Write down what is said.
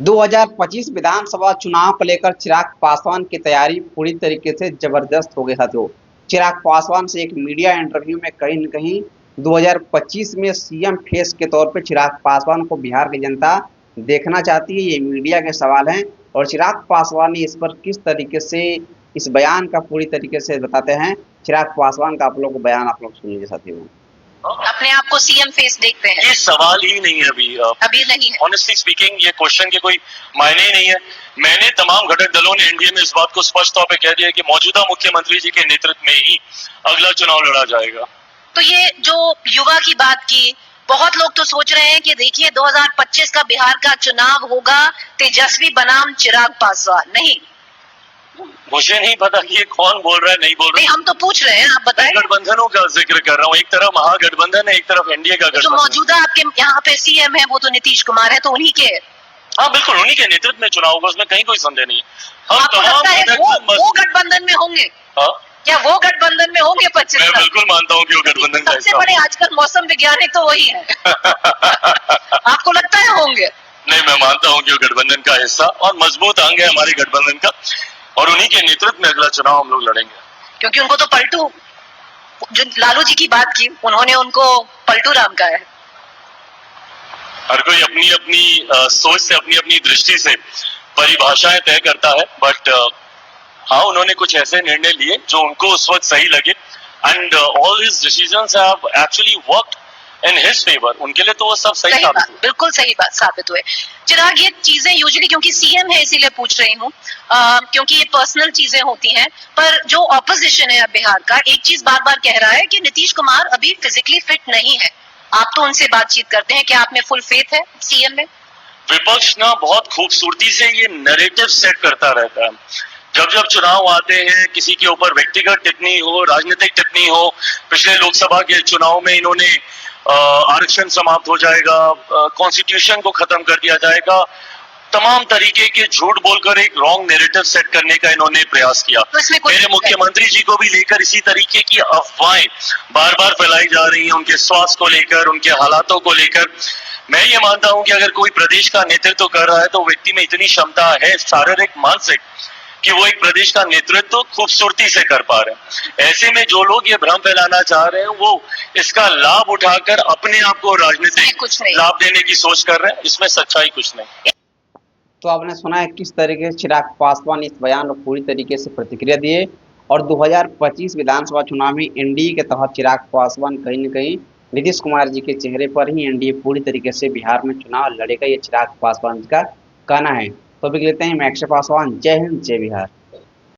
2025 विधानसभा चुनाव को लेकर चिराग पासवान की तैयारी पूरी तरीके से जबरदस्त हो गई साथियों। चिराग पासवान से एक मीडिया इंटरव्यू में कहीं न कहीं 2025 में सीएम फेस के तौर पे चिराग पासवान को बिहार की जनता देखना चाहती है, ये मीडिया के सवाल हैं। और चिराग पासवान ने इस पर किस तरीके से इस बयान का पूरी तरीके से बताते हैं। चिराग पासवान का आप लोग को बयान आप लोग सुन लीजिए साथियों। अपने आप को सीएम फेस देखते हैं? ये सवाल ही नहीं है अभी नहीं है। ऑनेस्टली स्पीकिंग ये क्वेश्चन के कोई मायने ही नहीं है। मैंने तमाम घटक दलों ने एनडीए में इस बात को स्पष्ट तौर पे कह दिया कि मौजूदा मुख्यमंत्री जी के नेतृत्व में ही अगला चुनाव लड़ा जाएगा। तो ये जो युवा की बात की, बहुत लोग तो सोच रहे हैं कि देखिए 2025 का बिहार का चुनाव होगा तेजस्वी बनाम चिराग पासवान। नहीं, मुझे नहीं पता कि ये कौन बोल रहा है, नहीं बोल रहा है। हम तो पूछ रहे हैं, आप बताएं। गठबंधनों का जिक्र कर रहा हूँ। एक तरफ महागठबंधन है, एक तरफ एनडीए का गठबंधन। जो मौजूदा आपके यहाँ पे सीएम है वो तो नीतीश कुमार है, तो उन्हीं के। हाँ बिल्कुल, उन्हीं के नेतृत्व में चुनाव होगा, उसमें कहीं कोई संदेह नहीं है। आपको लगता है वो गठबंधन में होंगे? क्या वो गठबंधन में होंगे 25? मैं बिल्कुल मानता हूँ कि वो गठबंधन का सबसे बड़े आजकल मौसम वैज्ञानिक तो वही है। आपको लगता है होंगे? नहीं, मैं मानता हूँ कि वो गठबंधन का हिस्सा और मजबूत अंग है हमारे गठबंधन का, और उन्हीं के नेतृत्व में अगला चुनाव हम लोग लड़ेंगे। क्योंकि उनको तो पलटू, जो लालू जी की बात की, उन्होंने उनको पलटू राम कहा है। हर कोई अपनी अपनी सोच से, अपनी अपनी दृष्टि से परिभाषाएं तय करता है, बट हाँ, उन्होंने कुछ ऐसे निर्णय लिए जो उनको उस वक्त सही लगे, and all his decisions have actually worked in his favour. उनके लिए तो वो सब सही साबित हुए। बिल्कुल सही बात साबित हुए। चिराग, ये चीजें यूजुअली, क्योंकि सीएम है इसीलिए पूछ रही हूँ, क्योंकि ये पर्सनल चीजें होती हैं, पर जो ऑपोजिशन है बिहार का, एक चीज बार बार कह रहा है कि नीतीश कुमार अभी फिजिकली फिट नहीं है। आप तो उनसे बातचीत करते हैं, क्या आप में फुल फेथ है सीएम में? विपक्ष ना बहुत खूबसूरती से ये नैरेटिव सेट करता रहता है। जब जब चुनाव आते हैं, किसी के ऊपर व्यक्तिगत टिप्पणी हो, राजनीतिक टिप्पणी हो, पिछले लोकसभा के चुनाव में इन्होंने आरक्षण समाप्त हो जाएगा, कॉन्स्टिट्यूशन को खत्म कर दिया जाएगा, तमाम तरीके के झूठ बोलकर एक रॉन्ग नैरेटिव सेट करने का इन्होंने प्रयास किया। मेरे मुख्यमंत्री जी को भी लेकर इसी तरीके की अफवाहें बार बार फैलाई जा रही हैं, उनके स्वास्थ्य को लेकर, उनके हालातों को लेकर। मैं ये मानता हूं कि अगर कोई प्रदेश का नेतृत्व कर रहा है तो व्यक्ति में इतनी क्षमता है, शारीरिक मानसिक, कि वो एक प्रदेश का नेतृत्व खूबसूरती से कर पा रहे हैं। ऐसे में जो लोग ये भ्रम फैलाना चाह रहे हैं, वो इसका लाभ उठाकर अपने आप को राजनीतिक लाभ देने की सोच कर रहे हैं। इसमें सच्चाई कुछ नहीं। तो आपने सुना है किस तरीके से चिराग पासवान इस बयान को पूरी तरीके से प्रतिक्रिया दिए। और 2025 विधानसभा चुनाव में एनडीए के तहत चिराग पासवान कहीं न कहीं नीतीश कुमार जी के चेहरे पर ही एनडीए पूरी तरीके से बिहार में चुनाव लड़ेगा, ये चिराग पासवान का कहना है। तो अभी लेते हैं, मैं अक्षय पासवान। जय हिंद, जय बिहार।